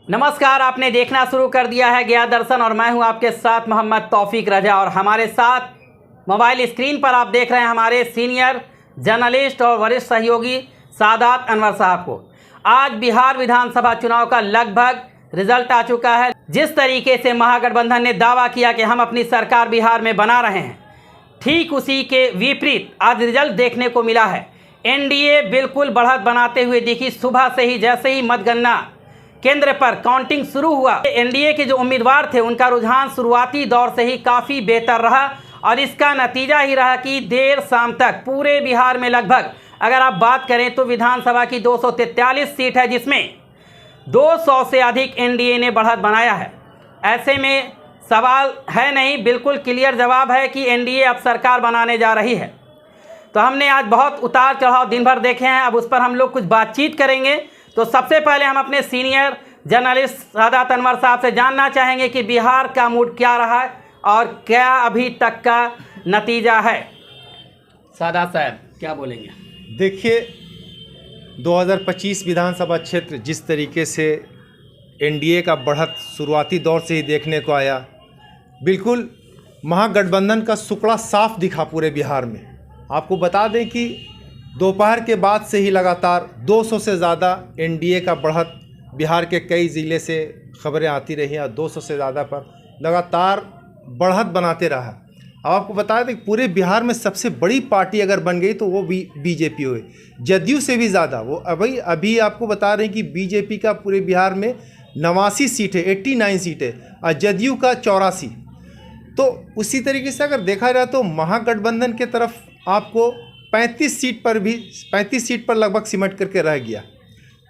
नमस्कार, आपने देखना शुरू कर दिया है गया दर्शन और मैं हूं आपके साथ मोहम्मद तौफीक रजा। और हमारे साथ मोबाइल स्क्रीन पर आप देख रहे हैं हमारे सीनियर जर्नलिस्ट और वरिष्ठ सहयोगी सादात अनवर साहब को। आज बिहार विधानसभा चुनाव का लगभग रिजल्ट आ चुका है। जिस तरीके से महागठबंधन ने दावा किया कि हम अपनी सरकार बिहार में बना रहे हैं, ठीक उसी के विपरीत आज रिजल्ट देखने को मिला है। एनडीए बिल्कुल बढ़त बनाते हुए दिखी। सुबह से ही जैसे ही मतगणना केंद्र पर काउंटिंग शुरू हुआ, एनडीए के जो उम्मीदवार थे उनका रुझान शुरुआती दौर से ही काफ़ी बेहतर रहा और इसका नतीजा ही रहा कि देर शाम तक पूरे बिहार में लगभग अगर आप बात करें तो विधानसभा की 243 सीट है, जिसमें 200 से अधिक एनडीए ने बढ़त बनाया है। ऐसे में सवाल है नहीं, बिल्कुल क्लियर जवाब है कि एनडीए अब सरकार बनाने जा रही है। तो हमने आज बहुत उतार चढ़ाव दिन भर देखे हैं, अब उस पर हम लोग कुछ बातचीत करेंगे। तो सबसे पहले हम अपने सीनियर जर्नलिस्ट सादात अनवर साहब से जानना चाहेंगे कि बिहार का मूड क्या रहा है और क्या अभी तक का नतीजा है। सादात साहब क्या बोलेंगे? देखिए, 2025 विधानसभा क्षेत्र जिस तरीके से एनडीए का बढ़त शुरुआती दौर से ही देखने को आया, बिल्कुल महागठबंधन का शुक्ला साफ दिखा पूरे बिहार में। आपको बता दें कि दोपहर के बाद से ही लगातार 200 से ज़्यादा एनडीए का बढ़त बिहार के कई ज़िले से खबरें आती रही और 200 से ज़्यादा पर लगातार बढ़त बनाते रहा। अब आपको बता दें कि पूरे बिहार में सबसे बड़ी पार्टी अगर बन गई तो वो बीजेपी हुई, जदयू से भी ज़्यादा। वो अभी आपको बता रहे हैं कि बीजेपी का पूरे बिहार में 89 सीट है, 89 सीट है और जदयू का 84। तो उसी तरीके से अगर देखा जाए तो महागठबंधन के तरफ आपको 35 सीट पर लगभग सिमट करके रह गया।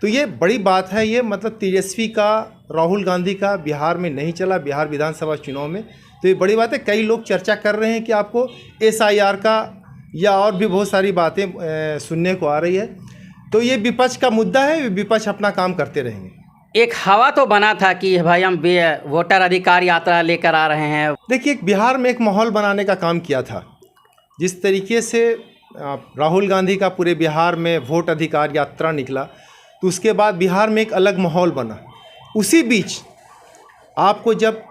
तो ये बड़ी बात है। ये मतलब तेजस्वी का, राहुल गांधी का बिहार में नहीं चला, बिहार विधानसभा चुनाव में। तो ये बड़ी बात है। कई लोग चर्चा कर रहे हैं कि आपको एसआईआर का या और भी बहुत सारी बातें सुनने को आ रही है। तो ये विपक्ष का मुद्दा है, विपक्ष अपना काम करते रहेंगे। एक हवा तो बना था कि भाई हम वोटर अधिकार यात्रा लेकर आ रहे हैं। देखिए, बिहार में एक माहौल बनाने का काम किया था। जिस तरीके से राहुल गांधी का पूरे बिहार में वोट अधिकार यात्रा निकला, तो उसके बाद बिहार में एक अलग माहौल बना। उसी बीच आपको जब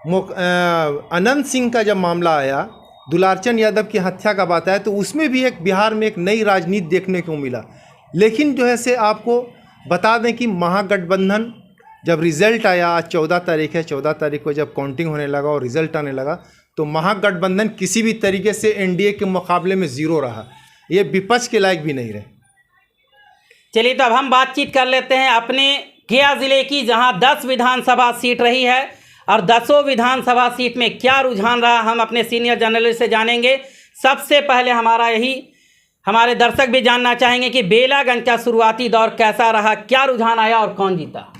अनंत सिंह का जब मामला आया, दुलारचंद यादव की हत्या का बात आया, तो उसमें भी एक बिहार में एक नई राजनीति देखने को मिला। लेकिन जो है से आपको बता दें कि महागठबंधन जब रिज़ल्ट आया, आज 14 तारीख है, 14 तारीख को जब काउंटिंग होने लगा और रिज़ल्ट आने लगा, तो महागठबंधन किसी भी तरीके से एनडीए के मुकाबले में ज़ीरो रहा। ये विपक्ष के लायक भी नहीं रहे। चलिए, तो अब हम बातचीत कर लेते हैं अपने गया ज़िले की, जहां 10 विधानसभा सीट रही है और 10 विधानसभा सीट में क्या रुझान रहा हम अपने सीनियर जर्नलिस्ट से जानेंगे। सबसे पहले हमारे दर्शक भी जानना चाहेंगे कि बेलागंज का शुरुआती दौर कैसा रहा, क्या रुझान आया और कौन जीता।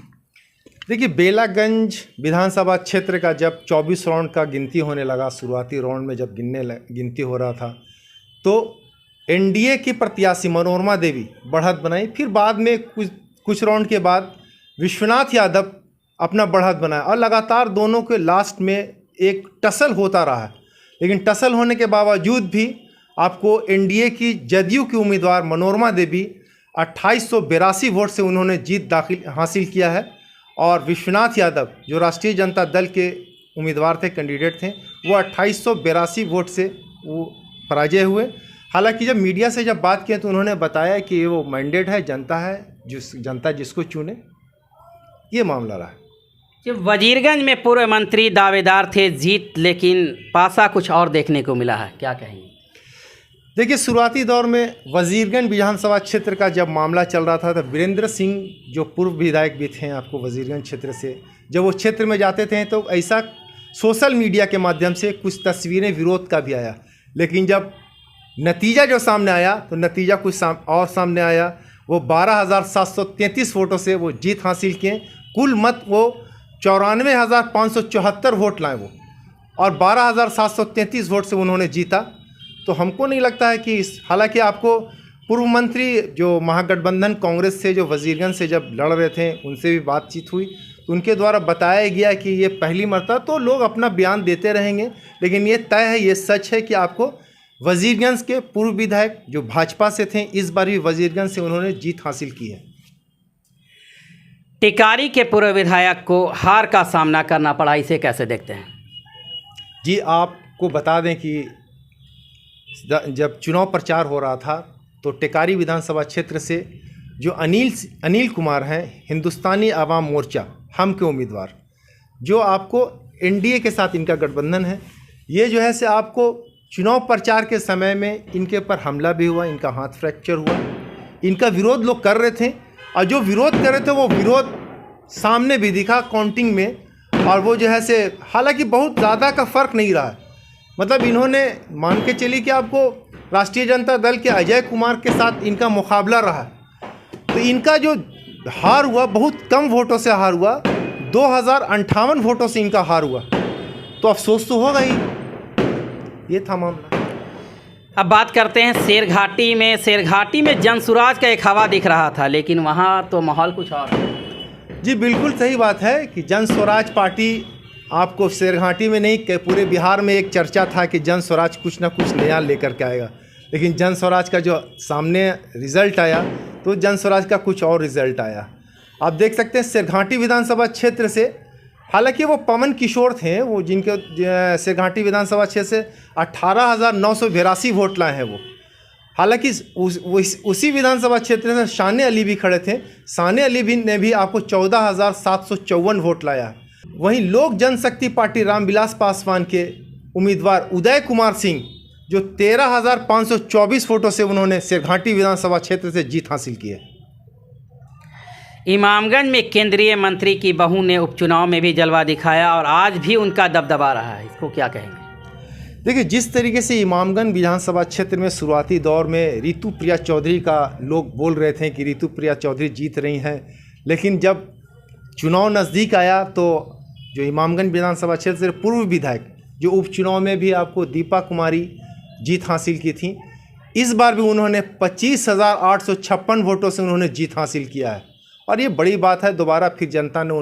देखिए, बेलागंज विधानसभा क्षेत्र का जब 24 राउंड का गिनती होने लगा, शुरुआती राउंड में जब गिनती हो रहा था, तो एनडीए की प्रत्याशी मनोरमा देवी बढ़त बनाई। फिर बाद में कुछ राउंड के बाद विश्वनाथ यादव अपना बढ़त बनाया और लगातार दोनों के लास्ट में एक टसल होता रहा। लेकिन टसल होने के बावजूद भी आपको एनडीए की जदयू की उम्मीदवार मनोरमा देवी 2882 वोट से उन्होंने जीत हासिल किया है। और विश्वनाथ यादव जो राष्ट्रीय जनता दल के उम्मीदवार थे, कैंडिडेट थे, वो 2882 वोट से वो पराजय हुए। हालांकि जब मीडिया से जब बात की तो उन्होंने बताया कि वो मैंडेट है, जनता है, जनता जिसको चुने, ये मामला रहा। वजीरगंज में पूर्व मंत्री दावेदार थे जीत, लेकिन पासा कुछ और देखने को मिला है, क्या कहेंगे? देखिए, शुरुआती दौर में वजीरगंज विधानसभा क्षेत्र का जब मामला चल रहा था, तो वीरेंद्र सिंह जो पूर्व विधायक भी थे आपको वजीरगंज क्षेत्र से, जब वो क्षेत्र में जाते थे तो ऐसा सोशल मीडिया के माध्यम से कुछ तस्वीरें विरोध का भी आया। लेकिन जब नतीजा जो सामने आया तो नतीजा कुछ और सामने आया। वो 12,733 वोटों से वो जीत हासिल किए। कुल मत वो 94,574 वोट लाए वो, और 12,733 वोट से उन्होंने जीता। तो हमको नहीं लगता है कि हालांकि आपको पूर्व मंत्री जो महागठबंधन कांग्रेस से जो वजीरगंज से जब लड़ रहे थे उनसे भी बातचीत हुई, तो उनके द्वारा बताया गया कि ये पहली मरतबा, तो लोग अपना बयान देते रहेंगे। लेकिन ये तय है, ये सच है कि आपको वजीरगंज के पूर्व विधायक जो भाजपा से थे, इस बार भी वजीरगंज से उन्होंने जीत हासिल की है। टिकारी के पूर्व विधायक को हार का सामना करना पड़ा, इसे कैसे देखते हैं? जी, आपको बता दें कि जब चुनाव प्रचार हो रहा था तो टिकारी विधानसभा क्षेत्र से जो अनिल कुमार हैं, हिंदुस्तानी आवाम मोर्चा हम के उम्मीदवार, जो आपको एनडीए के साथ इनका गठबंधन है, ये जो है से आपको चुनाव प्रचार के समय में इनके ऊपर हमला भी हुआ, इनका हाथ फ्रैक्चर हुआ, इनका विरोध लोग कर रहे थे और जो विरोध कर रहे थे वो विरोध सामने भी दिखा काउंटिंग में, और वो जो है से हालांकि बहुत ज़्यादा का फ़र्क नहीं रहा है। मतलब इन्होंने मान के चली कि आपको राष्ट्रीय जनता दल के अजय कुमार के साथ इनका मुकाबला रहा, तो इनका जो हार हुआ बहुत कम वोटों से हार हुआ, 2058 वोटों से इनका हार हुआ, तो अफसोस तो होगा ही। ये था मामला। अब बात करते हैं शेरघाटी में। शेरघाटी में जनसुराज का एक हवा दिख रहा था, लेकिन वहाँ तो माहौल कुछ और है। जी बिल्कुल सही बात है कि जन स्वराज पार्टी आपको शेरघाटी में नहीं कि पूरे बिहार में एक चर्चा था कि जन स्वराज कुछ ना कुछ नया लेकर के आएगा, लेकिन जन स्वराज का जो सामने रिज़ल्ट आया तो जन स्वराज का कुछ और रिज़ल्ट आया। आप देख सकते हैं शेरघाटी विधानसभा क्षेत्र से, हालांकि वो पवन किशोर थे, वो जिनके शेरघाटी विधानसभा क्षेत्र से 18,982 वोट लाए हैं वो। हालांकि उसी विधानसभा क्षेत्र से साने अली भी खड़े थे, साने अली भी ने भी आपको 14,754 वोट लाया। वहीं लोक जनशक्ति पार्टी रामविलास पासवान के उम्मीदवार उदय कुमार सिंह, जो 13,524 वोटों से उन्होंने शेरघाटी विधानसभा क्षेत्र से जीत हासिल की है। इमामगंज में केंद्रीय मंत्री की बहू ने उपचुनाव में भी जलवा दिखाया और आज भी उनका दबदबा रहा है, इसको क्या कहेंगे? देखिए, जिस तरीके से इमामगंज विधानसभा क्षेत्र में शुरुआती दौर में रितु प्रिया चौधरी का लोग बोल रहे थे कि रितु प्रिया चौधरी जीत रही हैं, लेकिन जब चुनाव नज़दीक आया तो जो इमामगंज विधानसभा क्षेत्र से पूर्व विधायक जो उपचुनाव में भी आपको दीपा कुमारी जीत हासिल की थी, इस बार भी उन्होंने 25,856 वोटों से उन्होंने जीत हासिल किया है। और ये बड़ी बात है, दोबारा फिर जनता ने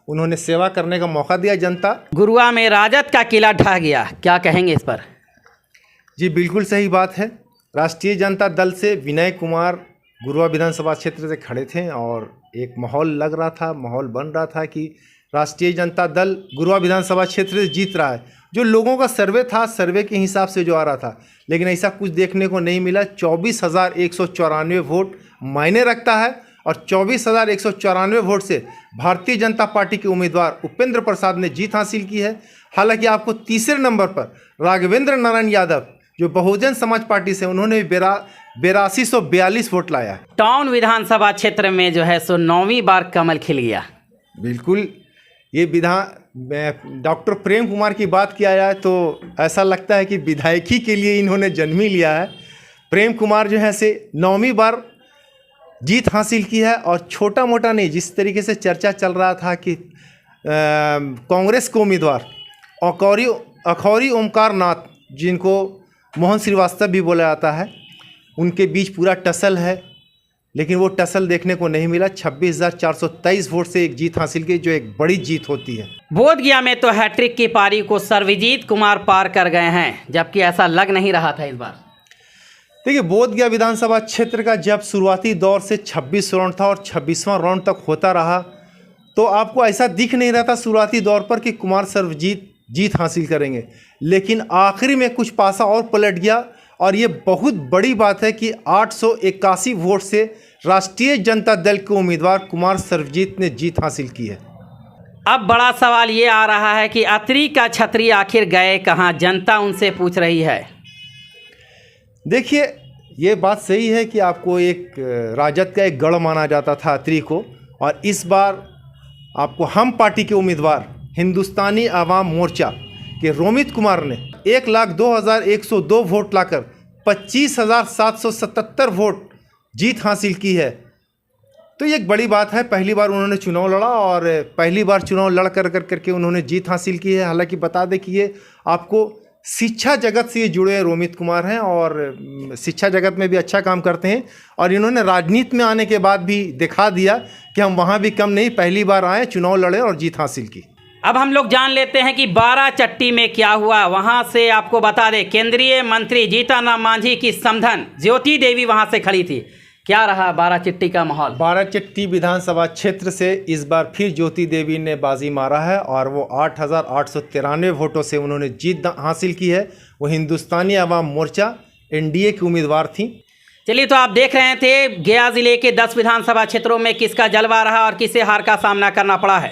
उन्होंने सेवा करने का मौका दिया। जनता गुरुआ में राजद का किला ढह गया, क्या कहेंगे इस पर? जी बिल्कुल सही बात है। राष्ट्रीय जनता दल से विनय कुमार गुरुआ विधानसभा क्षेत्र से खड़े थे और एक माहौल लग रहा था, माहौल बन रहा था कि राष्ट्रीय जनता दल गुरुआ विधानसभा क्षेत्र से जीत रहा है। जो लोगों का सर्वे था, सर्वे के हिसाब से जो आ रहा था, लेकिन ऐसा कुछ देखने को नहीं मिला। 24,194 वोट मायने रखता है और 24,194 वोट से भारतीय जनता पार्टी के उम्मीदवार उपेंद्र प्रसाद ने जीत हासिल की है। हालांकि आपको तीसरे नंबर पर राघवेंद्र नारायण यादव जो बहुजन समाज पार्टी से, उन्होंने 8242 वोट लाया। टाउन विधानसभा क्षेत्र में जो है सो 9वीं बार कमल खिल गया। बिल्कुल, ये डॉक्टर प्रेम कुमार की बात किया जाए तो ऐसा लगता है कि विधायकी के लिए इन्होंने जन्म ही लिया है। प्रेम कुमार जो है से 9वीं बार जीत हासिल की है और छोटा मोटा नहीं, जिस तरीके से चर्चा चल रहा था कि कांग्रेस के उम्मीदवार अखौरी ओमकार नाथ, जिनको मोहन श्रीवास्तव भी बोला जाता है, उनके बीच पूरा टसल है, लेकिन वो टसल देखने को नहीं मिला। 26,423 वोट से एक जीत हासिल की, जो एक बड़ी जीत होती है। बोधगया में तो हैट्रिक की पारी को सर्वजीत कुमार पार कर गए हैं, जबकि ऐसा लग नहीं रहा था इस बार। देखिए, बोधगया विधानसभा क्षेत्र का जब शुरुआती दौर से 26 राउंड था और 26वां राउंड तक होता रहा, तो आपको ऐसा दिख नहीं रहा था शुरुआती दौर पर कि कुमार सर्वजीत जीत हासिल करेंगे, लेकिन आखिरी में कुछ पासा और पलट गया। और ये बहुत बड़ी बात है कि 881 वोट से राष्ट्रीय जनता दल के उम्मीदवार कुमार सर्वजीत ने जीत हासिल की है। अब बड़ा सवाल ये आ रहा है कि अत्री का छतरी आखिर गए कहाँ, जनता उनसे पूछ रही है। देखिए, ये बात सही है कि आपको एक राजद का एक गढ़ माना जाता था अत्री को, और इस बार आपको हम पार्टी के उम्मीदवार हिंदुस्तानी आवाम मोर्चा के रोमित कुमार ने 1,02,102 वोट लाकर 25,777 वोट जीत हासिल की है। तो ये एक बड़ी बात है। पहली बार उन्होंने चुनाव लड़ा और पहली बार चुनाव लड़ करके उन्होंने जीत हासिल की है। हालांकि बता दें कि ये आपको शिक्षा जगत से ये जुड़े रोमित कुमार हैं और शिक्षा जगत में भी अच्छा काम करते हैं, और इन्होंने राजनीति में आने के बाद भी दिखा दिया कि हम वहाँ भी कम नहीं, पहली बार आए, चुनाव लड़े और जीत हासिल की। अब हम लोग जान लेते हैं कि बाराचट्टी में क्या हुआ। वहां से आपको बता दें, केंद्रीय मंत्री जीतन राम मांझी की समधन ज्योति देवी वहां से खड़ी थी। क्या रहा बाराचिट्टी का माहौल? बाराचट्टी विधानसभा क्षेत्र से इस बार फिर ज्योति देवी ने बाजी मारा है और वो 8,893 वोटों से उन्होंने जीत हासिल की है। वो हिंदुस्तानी अवाम मोर्चा एनडीए की उम्मीदवार थी। चलिए, तो आप देख रहे थे गया जिले के 10 विधानसभा क्षेत्रों में किसका जलवा रहा और किसे हार का सामना करना पड़ा है।